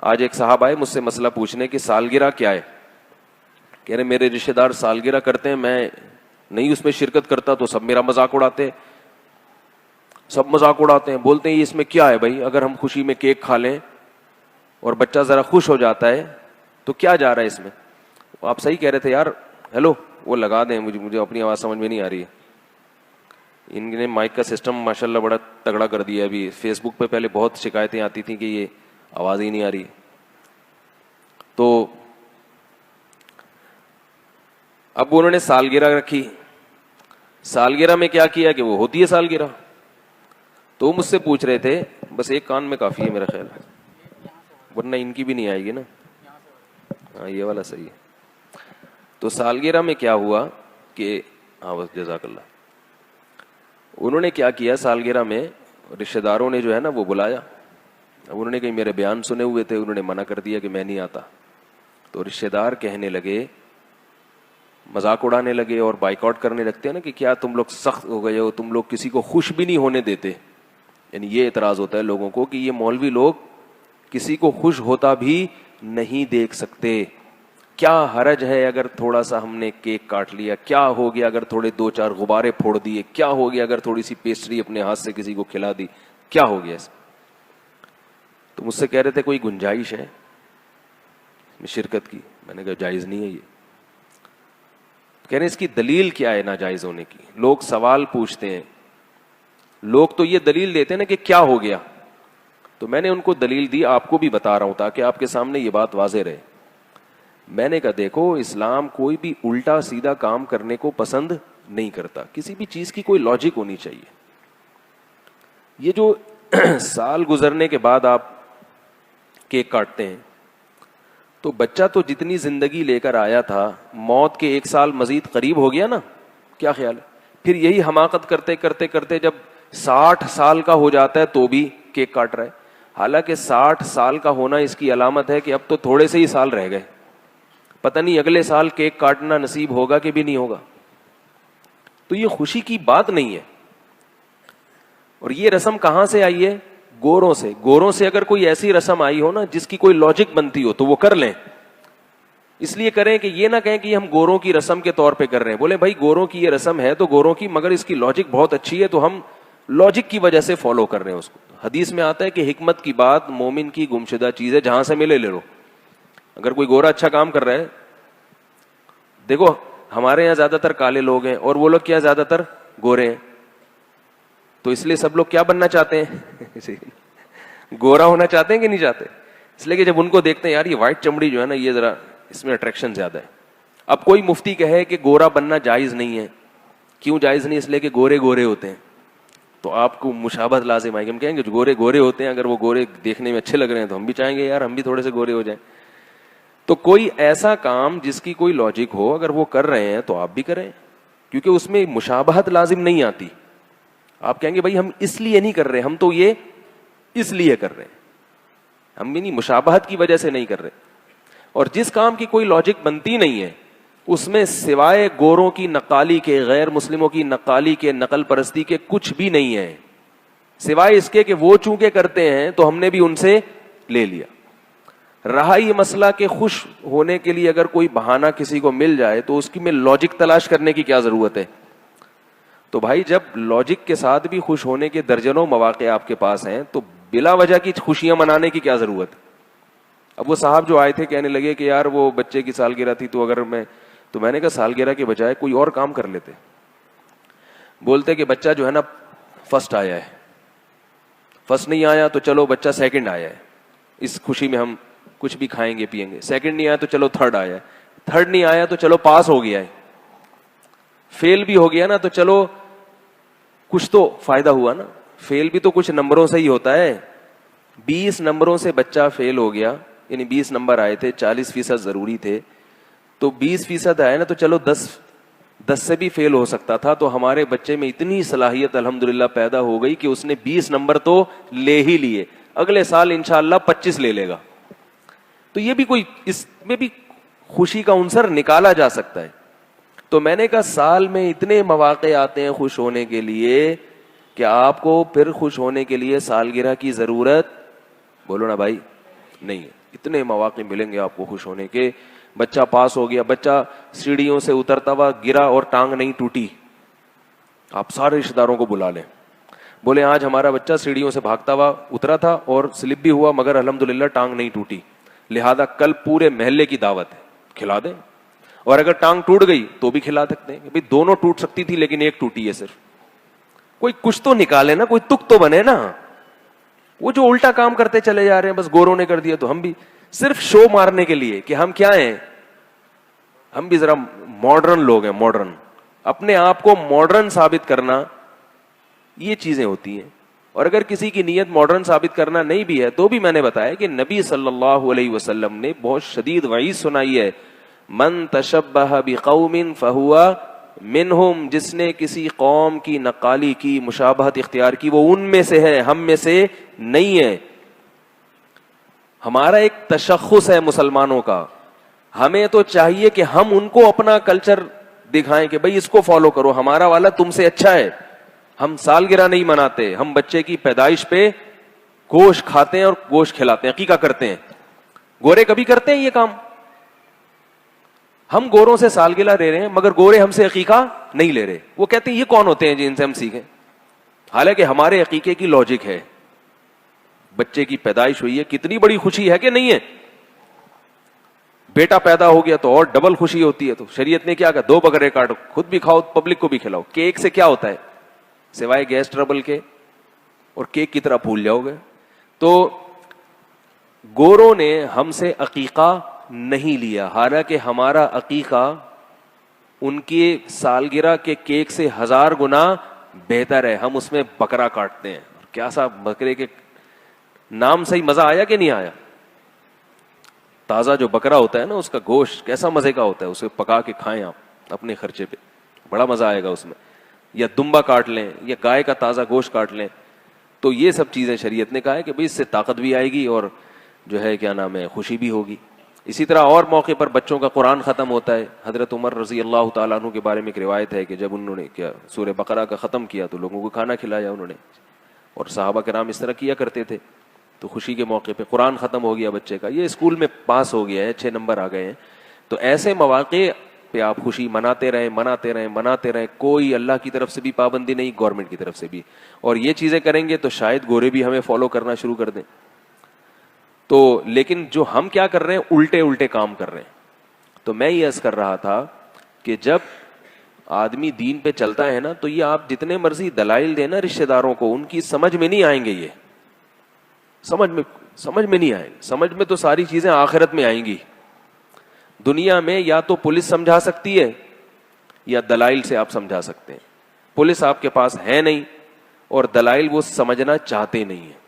آج ایک صاحب آئے مجھ سے مسئلہ پوچھنے کہ سالگرہ کیا ہے. کہہ رہے میرے رشتے دار سالگرہ کرتے ہیں, میں نہیں اس میں شرکت کرتا تو سب میرا مذاق اڑاتے, سب مذاق اڑاتے ہیں, بولتے ہیں یہ اس میں کیا ہے بھائی, اگر ہم خوشی میں کیک کھا لیں اور بچہ ذرا خوش ہو جاتا ہے تو کیا جا رہا ہے اس میں. آپ صحیح کہہ رہے تھے یار. ہیلو وہ لگا دیں, مجھے اپنی آواز سمجھ میں نہیں آ رہی ہے. ان نے مائک کا سسٹم ماشاءاللہ بڑا تگڑا کر دیا. ابھی فیس بک پہ پہلے بہت شکایتیں آتی تھیں کہ یہ آواز ہی نہیں آ رہی. تو اب انہوں نے سالگرہ رکھی. سالگرہ میں کیا کیا کہ وہ ہوتی ہے سالگرہ. تو مجھ سے پوچھ رہے تھے, بس ایک کان میں کافی ہے میرا خیال, ورنہ ان کی بھی نہیں آئے گی نا. ہاں یہ والا صحیح ہے. تو سالگرہ میں کیا ہوا کہ ہاں بس جزاک اللہ. انہوں نے کیا کیا سالگرہ میں, رشتہ داروں نے جو ہے نا وہ بلایا. اب انہوں نے کہیں میرے بیان سنے ہوئے تھے, انہوں نے منع کر دیا کہ میں نہیں آتا. تو رشتہ دار کہنے لگے, مذاق اڑانے لگے اور بائیکاٹ کرنے لگتے ہیں نا کہ کیا تم لوگ سخت ہو گئے ہو, تم لوگ کسی کو خوش بھی نہیں ہونے دیتے. یعنی یہ اعتراض ہوتا ہے لوگوں کو کہ یہ مولوی لوگ کسی کو خوش ہوتا بھی نہیں دیکھ سکتے. کیا حرج ہے اگر تھوڑا سا ہم نے کیک کاٹ لیا, کیا ہو گیا اگر تھوڑے دو چار غبارے پھوڑ دیے, کیا ہو گیا اگر تھوڑی سی پیسٹری اپنے ہاتھ سے کسی کو کھلا دی, کیا ہو گیا اس. تو مجھ سے کہہ رہے تھے کوئی گنجائش ہے شرکت کی. میں نے کہا جائز نہیں ہے یہ. کہہ رہے اس کی دلیل کیا ہے ناجائز ہونے کی. لوگ سوال پوچھتے ہیں, لوگ تو یہ دلیل دیتے ہیں نا کہ کیا ہو گیا. تو میں نے ان کو دلیل دی, آپ کو بھی بتا رہا ہوں تاکہ آپ کے سامنے یہ بات واضح رہے. میں نے کہا دیکھو اسلام کوئی بھی الٹا سیدھا کام کرنے کو پسند نہیں کرتا. کسی بھی چیز کی کوئی لاجک ہونی چاہیے. یہ جو سال گزرنے کے بعد آپ کیک کاٹتے ہیں تو بچہ تو جتنی زندگی لے کر آیا تھا موت کے 1 سال مزید قریب ہو گیا نا. کیا خیال ہے؟ پھر یہی حماقت کرتے کرتے کرتے جب 60 سال کا ہو جاتا ہے تو بھی کیک کاٹ رہا ہے. حالانکہ 60 سال کا ہونا اس کی علامت ہے کہ اب تو تھوڑے سے ہی سال رہ گئے, پتہ نہیں اگلے سال کیک کاٹنا نصیب ہوگا کہ بھی نہیں ہوگا. تو یہ خوشی کی بات نہیں ہے. اور یہ رسم کہاں سے آئی ہے؟ گوروں سے. گوروں سے اگر کوئی ایسی رسم آئی ہو نا جس کی کوئی لاجک بنتی ہو تو وہ کر لیں. اس لیے کریں کہ یہ نہ کہیں کہ ہم گوروں کی رسم کے طور پہ کر رہے ہیں. بولے بھائی گوروں کی یہ رسم ہے تو گوروں کی, مگر اس کی لاجک بہت اچھی ہے تو ہم لاجک کی وجہ سے فالو کر رہے ہیں اس کو. حدیث میں آتا ہے کہ حکمت کی بات مومن کی گمشدہ چیز ہے, جہاں سے ملے لے لو. اگر کوئی گورا اچھا کام کر رہا ہے, دیکھو ہمارے یہاں زیادہ تر کالے لوگ ہیں اور وہ لوگ کیا زیادہ تر گورے ہیں, تو اس لیے سب لوگ کیا بننا چاہتے ہیں؟ گورا ہونا چاہتے ہیں کہ نہیں چاہتے؟ اس لیے کہ جب ان کو دیکھتے ہیں یار یہ وائٹ چمڑی جو ہے نا یہ ذرا اس میں اٹریکشن زیادہ ہے. اب کوئی مفتی کہے کہ گورا بننا جائز نہیں ہے. کیوں جائز نہیں؟ اس لیے کہ گورے گورے ہوتے ہیں. تو آپ کو مشابہت لازم آئے گی. ہم کہیں گے جو گورے گورے ہوتے ہیں, اگر وہ گورے دیکھنے میں اچھے لگ رہے ہیں تو ہم بھی چاہیں گے یار ہم بھی تھوڑے سے گورے ہو جائیں. تو کوئی ایسا کام جس کی کوئی لاجک ہو اگر وہ کر رہے ہیں تو آپ بھی کریں, کیونکہ اس میں مشابہت لازم نہیں آتی. آپ کہیں گے بھائی ہم اس لیے نہیں کر رہے, ہم تو یہ اس لیے کر رہے ہیں, ہم بھی نہیں مشابہت کی وجہ سے نہیں کر رہے. اور جس کام کی کوئی لاجک بنتی نہیں ہے اس میں سوائے گوروں کی نقالی کے, غیر مسلموں کی نقالی کے, نقل پرستی کے کچھ بھی نہیں ہے, سوائے اس کے کہ وہ چونکہ کرتے ہیں تو ہم نے بھی ان سے لے لیا. رہا یہ مسئلہ کہ خوش ہونے کے لیے اگر کوئی بہانہ کسی کو مل جائے تو اس کی میں لاجک تلاش کرنے کی کیا ضرورت ہے؟ تو بھائی جب لاجک کے ساتھ بھی خوش ہونے کے درجنوں مواقع آپ کے پاس ہیں تو بلا وجہ کی خوشیاں منانے کی کیا ضرورت ہے؟ اب وہ صاحب جو آئے تھے کہنے لگے کہ یار وہ بچے کی سالگرہ تھی تو اگر میں نے کہا سالگرہ کے بجائے کوئی اور کام کر لیتے. بولتے کہ بچہ جو ہے نا فرسٹ آیا ہے, فرسٹ نہیں آیا تو چلو بچہ سیکنڈ آیا ہے, اس خوشی میں ہم کچھ بھی کھائیں گے پیئیں گے. سیکنڈ نہیں آیا تو چلو تھرڈ آیا ہے, تھرڈ نہیں آیا تو چلو پاس ہو گیا ہے, فیل بھی ہو گیا نا تو چلو کچھ تو فائدہ ہوا نا. فیل بھی تو کچھ نمبروں سے ہی ہوتا ہے. 20 نمبروں سے بچہ فیل ہو گیا, یعنی 20 نمبر آئے تھے, 40% ضروری تھے, تو 20% آئے نا تو چلو 10 سے بھی فیل ہو سکتا تھا. تو ہمارے بچے میں اتنی صلاحیت الحمدللہ پیدا ہو گئی کہ اس نے 20 نمبر تو لے ہی لیے, اگلے سال انشاءاللہ 25 لے لے گا. تو یہ بھی کوئی, اس میں بھی خوشی کا عنصر نکالا جا سکتا ہے. تو میں نے کہا سال میں اتنے مواقع آتے ہیں خوش ہونے کے لیے کہ آپ کو پھر خوش ہونے کے لیے سالگرہ کی ضرورت, بولو نا بھائی, نہیں ہے. اتنے مواقع ملیں گے آپ کو خوش ہونے کے. بچہ پاس ہو گیا, بچہ سیڑھیوں سے اترتا ہوا گرا اور ٹانگ نہیں ٹوٹی, آپ سارے رشتے داروں کو بلا لیں, بولے آج ہمارا بچہ سیڑھیوں سے بھاگتا ہوا اترا تھا اور سلپ بھی ہوا مگر الحمدللہ ٹانگ نہیں ٹوٹی, لہذا کل پورے محلے کی دعوت ہے, کھلا دیں. اور اگر ٹانگ ٹوٹ گئی تو بھی کھلا سکتے ہیں, بھئی دونوں ٹوٹ سکتی تھی لیکن ایک ٹوٹی ہے صرف. کوئی کچھ تو نکالے نا, کوئی تک تو بنے نا. وہ جو الٹا کام کرتے چلے جا رہے ہیں, بس گوروں نے کر دیا تو ہم بھی, صرف شو مارنے کے لیے کہ ہم کیا ہیں, ہم بھی ذرا ماڈرن لوگ ہیں, ماڈرن, اپنے آپ کو ماڈرن ثابت کرنا, یہ چیزیں ہوتی ہیں. اور اگر کسی کی نیت ماڈرن ثابت کرنا نہیں بھی ہے تو بھی میں نے بتایا کہ نبی صلی اللہ علیہ وسلم نے بہت شدید وعید سنائی ہے, من تشبہ بقوم فہو منہم, جس نے کسی قوم کی نقالی کی, مشابہت اختیار کی, وہ ان میں سے ہے, ہم میں سے نہیں ہے. ہمارا ایک تشخص ہے مسلمانوں کا, ہمیں تو چاہیے کہ ہم ان کو اپنا کلچر دکھائیں کہ بھئی اس کو فالو کرو, ہمارا والا تم سے اچھا ہے. ہم سالگرہ نہیں مناتے, ہم بچے کی پیدائش پہ گوشت کھاتے ہیں اور گوشت کھلاتے ہیں, عقیقہ کرتے ہیں. گورے کبھی کرتے ہیں یہ کام؟ ہم گوروں سے سالگرہ لے رہے ہیں مگر گورے ہم سے عقیقہ نہیں لے رہے. وہ کہتے ہیں یہ کون ہوتے ہیں جن سے ہم سیکھیں, حالانکہ ہمارے عقیقے کی لاجک ہے. بچے کی پیدائش ہوئی ہے, کتنی بڑی خوشی ہے کہ نہیں ہے, بیٹا پیدا ہو گیا تو اور ڈبل خوشی ہوتی ہے. تو شریعت نے کیا کہا, 2 بکرے کاٹو, خود بھی کھاؤ پبلک کو بھی کھلاؤ. کیک سے کیا ہوتا ہے سوائے گیس ٹربل کے, اور کیک کی طرح بھول جاؤ گے. تو گوروں نے ہم سے عقیقہ نہیں لیا, حالانکہ ہمارا عقیقہ ان کی سالگرہ کے کیک سے 1000 گنا بہتر ہے. ہم اس میں بکرا کاٹتے ہیں, کیا سا بکرے کے نام سے ہی مزہ آیا کہ نہیں آیا. تازہ جو بکرا ہوتا ہے نا, اس کا گوشت کیسا مزے کا ہوتا ہے, اسے پکا کے کھائیں آپ اپنے خرچے پہ, بڑا مزہ آئے گا اس میں. یا دمبا کاٹ لیں, یا گائے کا تازہ گوشت کاٹ لیں. تو یہ سب چیزیں شریعت نے کہا ہے کہ بھئی اس سے طاقت بھی آئے گی اور جو ہے کیا نام ہے خوشی بھی ہوگی. اسی طرح اور موقع پر بچوں کا قرآن ختم ہوتا ہے. حضرت عمر رضی اللہ تعالیٰ عنہ کے بارے میں ایک روایت ہے کہ جب انہوں نے کیا سورہ بقرہ کا ختم کیا تو لوگوں کو کھانا کھلایا انہوں نے, اور صحابہ کرام اس طرح کیا کرتے تھے. تو خوشی کے موقع پہ قرآن ختم ہو گیا بچے کا, یہ اسکول میں پاس ہو گیا ہے, 6 نمبر آ گئے ہیں. تو ایسے مواقع پہ آپ خوشی مناتے رہیں, مناتے رہیں, مناتے رہیں. کوئی اللہ کی طرف سے بھی پابندی نہیں, گورنمنٹ کی طرف سے بھی. اور یہ چیزیں کریں گے تو شاید گورے بھی ہمیں فالو کرنا شروع کر دیں. تو لیکن جو ہم کیا کر رہے ہیں, الٹے الٹے کام کر رہے ہیں. تو میں یہ عرض کر رہا تھا کہ جب آدمی دین پہ چلتا ہے نا, تو یہ آپ جتنے مرضی دلائل دینا رشتے داروں کو, ان کی سمجھ میں نہیں آئیں گے. یہ سمجھ میں نہیں آئیں گے. سمجھ میں تو ساری چیزیں آخرت میں آئیں گی. دنیا میں یا تو پولیس سمجھا سکتی ہے یا دلائل سے آپ سمجھا سکتے ہیں. پولیس آپ کے پاس ہے نہیں اور دلائل وہ سمجھنا چاہتے نہیں ہیں.